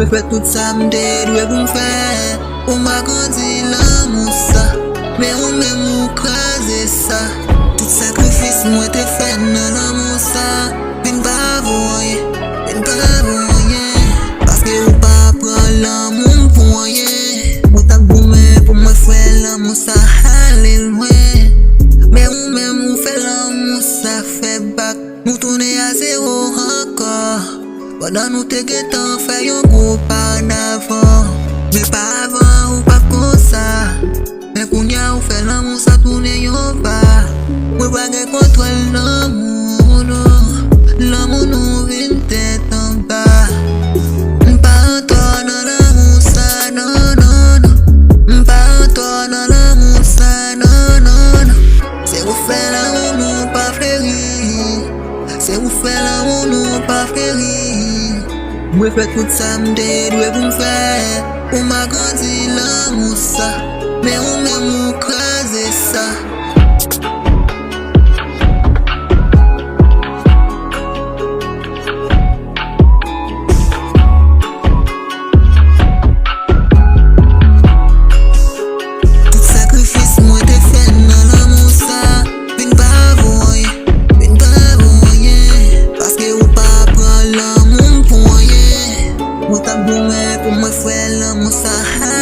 Mwen fè tout sa mde dwe pou m'fè. Ou m'a grandi l'amour sa, mais ou même ou krasé ça. Tout sacrifice mwen te fè nan l'amour sa. Vin pa voye, parce que ou pa pran l'amour pou rien. Mwen tak goume pou mwen fè l'amour sa ale loin. Mais ou même ou fè l'amour sa fè back. Nou tourne à zéro encore. Pendant nous te getan fè yon gros pas en avant. Mais pas avant ou pas comme ça. Mais kounya ou fè l'amour sa tourne yon pas. Mwen pa gen kontrol l'amour non. L'amour nou vin tête en bas. M'pa antor nan l'amour sa non non non. M'pa antor nan l'amour sa non non non. C'est ou fè l'amour nou pa fleri. C'est ou fè l'amour nou pa fleri. Mwen fè tout sa mde dwe pou m'fè. Ou m'a grandi l'amour sa, mais ou même ou krasé ça. Tout sacrifice mwen te fè nan l'amour sa. Vin pa voye, parce que ou pa pran l'amour pou rien. Mwen tak goume pou mwen fè l'amour sa.